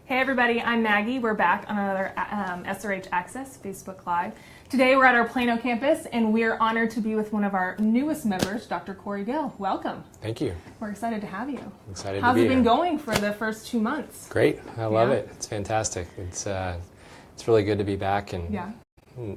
Hey everybody, I'm Maggie. We're back on another SRH Access Facebook Live. Today we're at our Plano campus and we're honored to be with one of our newest members, Dr. Corey Gill. Welcome. Thank you. We're excited to have you. Excited How's to be it been here. going for the first 2 months? Great. I love it. It's fantastic. It's really good to be back, and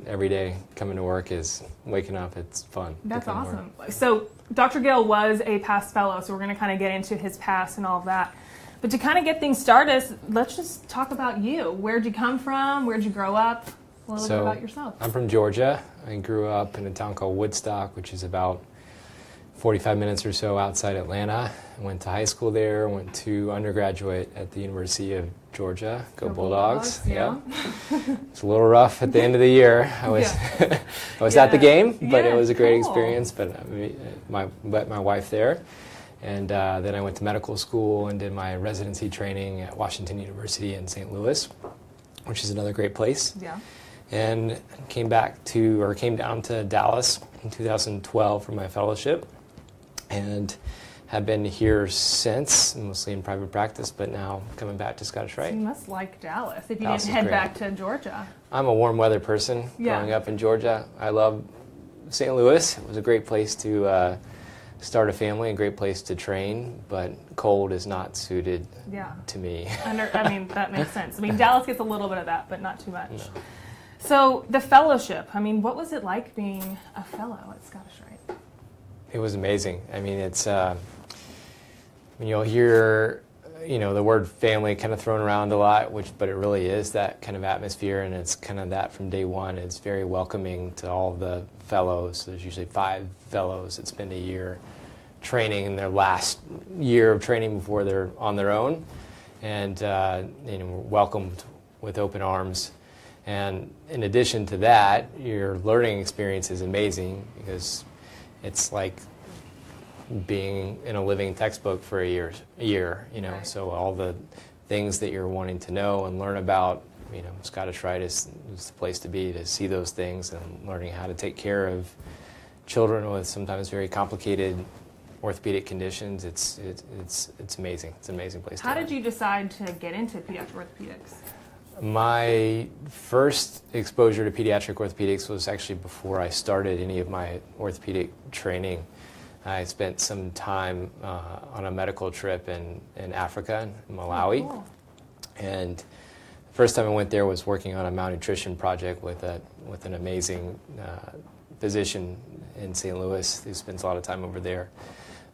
every day coming to work is waking up. It's fun. That's awesome. So Dr. Gill was a past fellow, so we're going to kind of get into his past and all of that. But to kind of get things started, let's just talk about you. Where'd you come from? Where'd you grow up? A little bit about yourself. I'm from Georgia. I grew up in a town called Woodstock, which is about 45 minutes or so outside Atlanta. I went to high school there, went to undergraduate at the University of Georgia. Go Bulldogs. Yeah. It's a little rough at the end of the year. I was I was at the game, but it was a great experience. But I met my wife there. And then I went to medical school and did my residency training at Washington University in St. Louis, which is another great place. Yeah. And came down to Dallas in 2012 for my fellowship, and have been here since, mostly in private practice, but now coming back to Scottish Rite. So you must like Dallas if you Dallas didn't head back to Georgia. I'm a warm weather person. Growing up in Georgia, I love St. Louis. It was a great place to start a family, a great place to train, but cold is not suited to me. That makes sense. Dallas gets a little bit of that, but not too much. No. So the fellowship, what was it like being a fellow at Scottish Rite? It was amazing. It's, you'll hear, the word family kind of thrown around a lot, but it really is that kind of atmosphere, and it's kind of that from day one. It's very welcoming to all the fellows. There's usually 5 fellows that spend a year training in their last year of training before they're on their own, and welcomed with open arms. And in addition to that, your learning experience is amazing because it's like being in a living textbook for a year. Right. So all the things that you're wanting to know and learn about, Scottish Rite is the place to be, to see those things and learning how to take care of children with sometimes very complicated orthopedic conditions. It's amazing. It's an amazing place to learn. How did you decide to get into pediatric orthopedics? My first exposure to pediatric orthopedics was actually before I started any of my orthopedic training. I spent some time on a medical trip in Africa, in Malawi. Oh, cool. And the first time I went there was working on a malnutrition project with an amazing physician in St. Louis who spends a lot of time over there.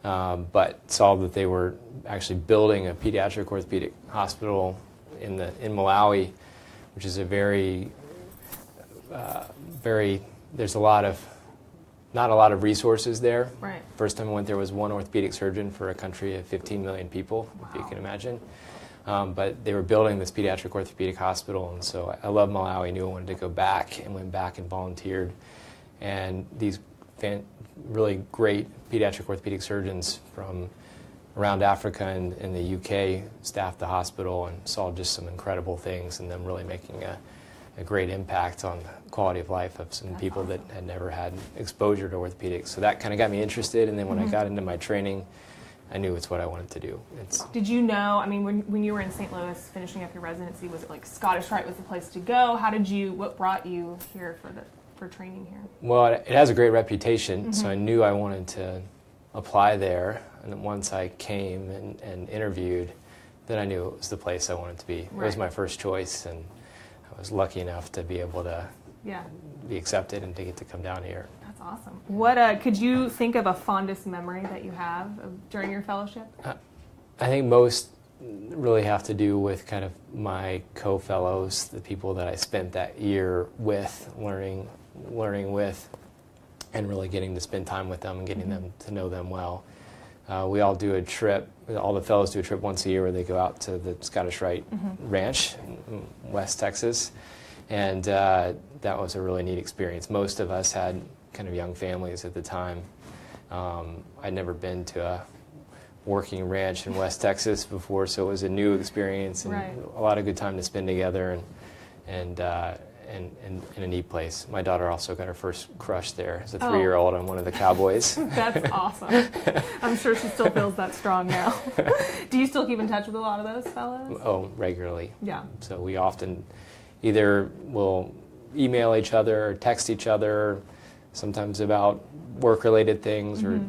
But saw that they were actually building a pediatric orthopedic hospital in Malawi, which is a very there's not a lot of resources there. Right. First time I went there was one orthopedic surgeon for a country of 15 million people, if you can imagine. But they were building this pediatric orthopedic hospital, and so I love Malawi. I knew I wanted to go back, and went back and volunteered. And these really great pediatric orthopedic surgeons from around Africa and in the UK staffed the hospital, and saw just some incredible things, and them really making a great impact on the quality of life of some people that had never had exposure to orthopedics. So that kind of got me interested, and then when I got into my training, I knew it's what I wanted to do. Did you know, when you were in St. Louis finishing up your residency, was it like Scottish Rite was the place to go? What brought you here for training here? Well, it has a great reputation, so I knew I wanted to apply there. And then once I came and interviewed, then I knew it was the place I wanted to be. Right. It was my first choice, and I was lucky enough to be able to be accepted and to get to come down here. That's awesome. What could you think of a fondest memory that you have during your fellowship? I think most really have to do with kind of my co-fellows, the people that I spent that year with, learning with, and really getting to spend time with them and getting them to know them well. We all do a trip, all the fellows do a trip once a year where they go out to the Scottish Rite Ranch in West Texas, and that was a really neat experience. Most of us had kind of young families at the time. I'd never been to a working ranch in West Texas before, so it was a new experience and a lot of good time to spend together, and in a neat place. My daughter also got her first crush there as a 3-year-old on one of the Cowboys. That's awesome. I'm sure she still feels that strong now. Do you still keep in touch with a lot of those fellows? Oh, regularly. Yeah. So we often either will email each other or text each other, sometimes about work-related things or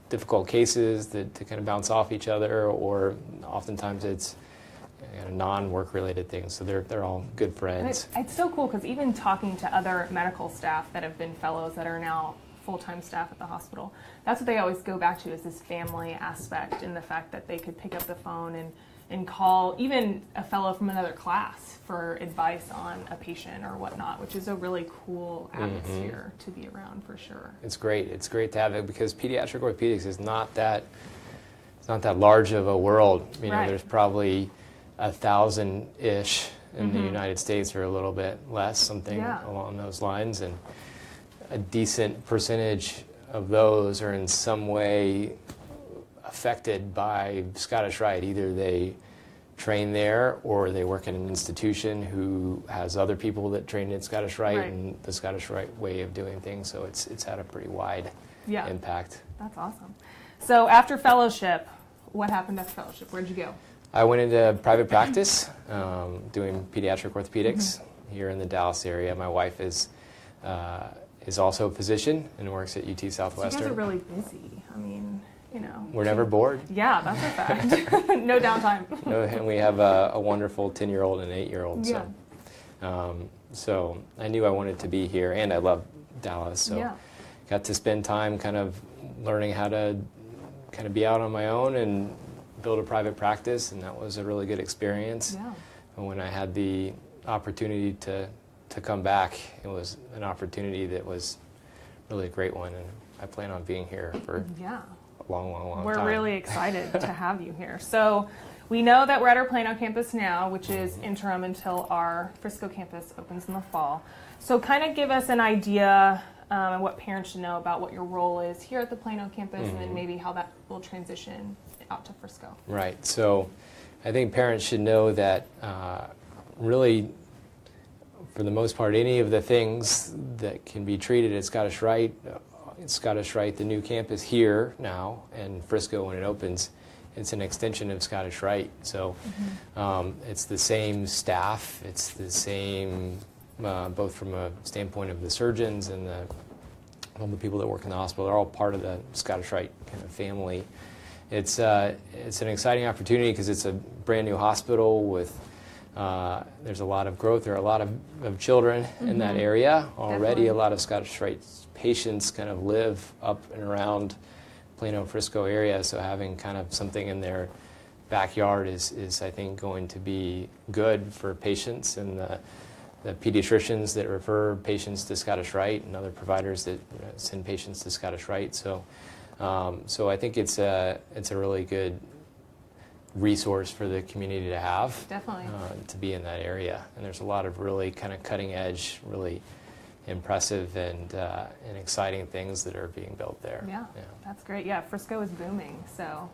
difficult cases to kind of bounce off each other, or oftentimes it's non-work related things. So they're all good friends. It's so cool because even talking to other medical staff that have been fellows that are now full-time staff at the hospital, that's what they always go back to, is this family aspect and the fact that they could pick up the phone and call even a fellow from another class for advice on a patient or whatnot, which is a really cool atmosphere to be around for sure. It's great. It's great to have it because pediatric orthopedics is not that large of a world. You know, there's probably 1,000-ish in the United States, or a little bit less, something along those lines, and a decent percentage of those are in some way affected by Scottish Rite. Either they train there or they work in an institution who has other people that train in Scottish Rite and the Scottish Rite way of doing things, so it's had a pretty wide impact. That's awesome. So after fellowship, what happened after fellowship? Where'd you go? I went into private practice doing pediatric orthopedics here in the Dallas area. My wife is also a physician and works at UT Southwestern. So you guys are really busy. I mean, you know. We're never bored. Yeah, that's a fact. No downtime. No, and we have a wonderful 10-year-old and 8-year-old. So I knew I wanted to be here, and I love Dallas. So got to spend time kind of learning how to kind of be out on my own and build a private practice, and that was a really good experience. Yeah. And when I had the opportunity to come back, it was an opportunity that was really a great one, and I plan on being here for a long time. We're really excited to have you here. So we know that we're at our Plano campus now, which is interim until our Frisco campus opens in the fall. So kind of give us an idea and what parents should know about what your role is here at the Plano campus, and then maybe how that will transition out to Frisco. Right. So I think parents should know that really, for the most part, any of the things that can be treated at Scottish Rite, the new campus here now, and Frisco when it opens, it's an extension of Scottish Rite. So it's the same staff, it's the same, both from a standpoint of the surgeons and all the people that work in the hospital. They're all part of the Scottish Rite kind of family. It's an exciting opportunity because it's a brand new hospital with there's a lot of growth. There are a lot of children in that area already. Definitely. A lot of Scottish Rite patients kind of live up and around Plano, Frisco area, so having kind of something in their backyard is I think going to be good for patients and the pediatricians that refer patients to Scottish Rite and other providers that send patients to Scottish Rite. So I think it's a really good resource for the community to have. Definitely. To be in that area. And there's a lot of really kind of cutting edge, really impressive and exciting things that are being built there. Yeah, that's great. Yeah, Frisco is booming, so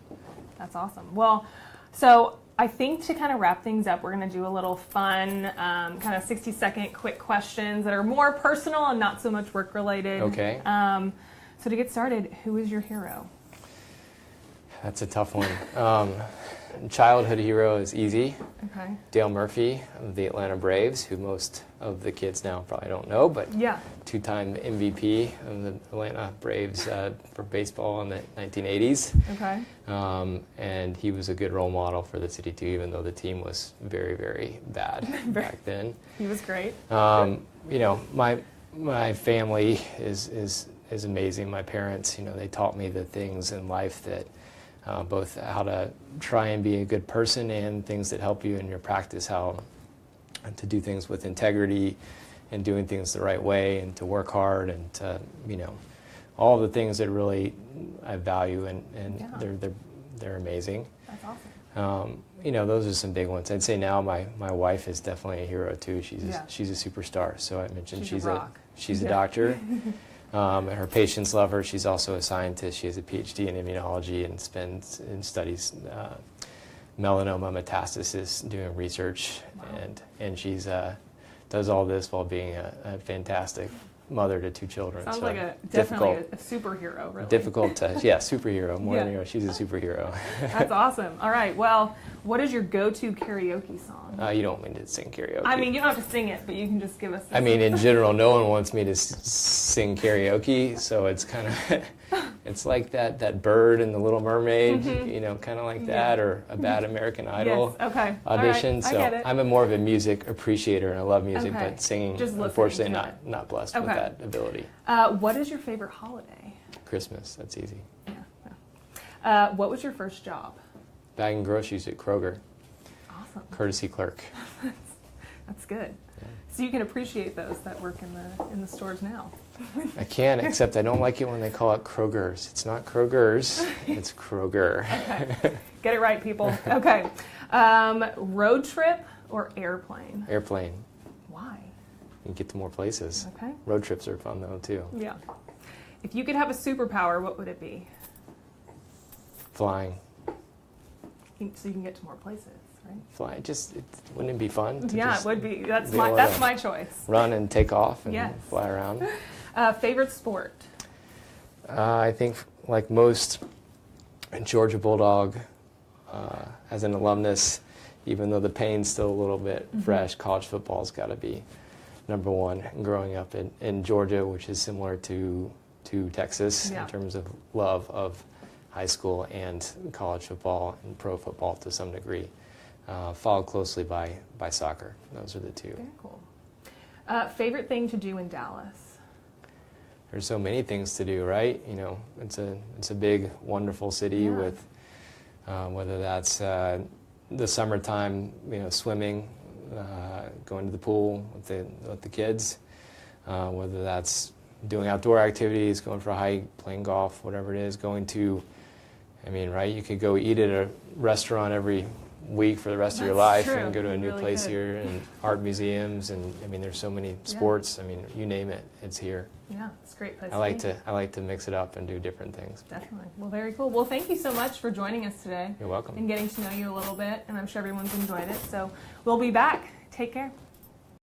that's awesome. Well, so I think to kind of wrap things up, we're going to do a little fun kind of 60-second quick questions that are more personal and not so much work-related. Okay. So to get started, who is your hero? That's a tough one. Childhood hero is easy. Okay. Dale Murphy of the Atlanta Braves, who most of the kids now probably don't know, but two-time MVP of the Atlanta Braves for baseball in the 1980s. Okay. And he was a good role model for the city too, even though the team was very, very bad back then. He was great. You know, my family is amazing. My parents, you know, they taught me the things in life that both how to try and be a good person and things that help you in your practice, how to do things with integrity and doing things the right way and to work hard and to, you know, all the things that really I value and they're amazing. That's awesome. You know, those are some big ones. I'd say now my wife is definitely a hero too. She's a superstar. So I mentioned she's a doctor. Her patients love her. She's also a scientist. She has a PhD in immunology and studies melanoma metastasis, doing research, and she's does all this while being a fantastic mother to 2 children. Sounds so like definitely a superhero, really. Difficult to, superhero, more than she's a superhero. That's awesome. All right, well, what is your go-to karaoke song? You don't want me to sing karaoke. I mean, you don't have to sing it, but you can just give us in general, no one wants me to sing karaoke, so it's kind of, it's like that bird in The Little Mermaid, kind of like that, or a Bad American Idol audition. Right. So I get it. I'm more of a music appreciator, and I love music, but singing, just unfortunately, not blessed with that ability. What is your favorite holiday? Christmas, that's easy. Yeah. What was your first job? Bagging groceries at Kroger. Awesome. Courtesy clerk. That's good. Yeah. So you can appreciate those that work in the stores now. I can, except I don't like it when they call it Kroger's. It's not Kroger's, it's Kroger. Okay. Get it right, people. Okay. Road trip or airplane? Airplane. Why? You can get to more places. Okay. Road trips are fun, though, too. Yeah. If you could have a superpower, what would it be? Flying. So you can get to more places, right? Flying. Wouldn't it be fun? It would be. That's my choice. Run and take off and yes. fly around. Favorite sport? I think, like most Georgia Bulldog, as an alumnus, even though the pain's still a little bit fresh, college football's got to be number one. Growing up in Georgia, which is similar to Texas in terms of love of high school and college football and pro football to some degree, followed closely by soccer. Those are the two. Very cool. Favorite thing to do in Dallas? There's so many things to do, right? It's a big, wonderful city with whether that's the summertime, swimming, going to the pool with the kids, whether that's doing outdoor activities, going for a hike, playing golf, whatever it is, going to, you could go eat at a restaurant every week for the rest of your life and go to a new place here, and art museums, and there's so many sports. You name it, it's here. Yeah, it's a great place. I like to mix it up and do different things. Definitely. Well, very cool. Well, thank you so much for joining us today. You're welcome. And getting to know you a little bit, and I'm sure everyone's enjoyed it. So we'll be back. Take care.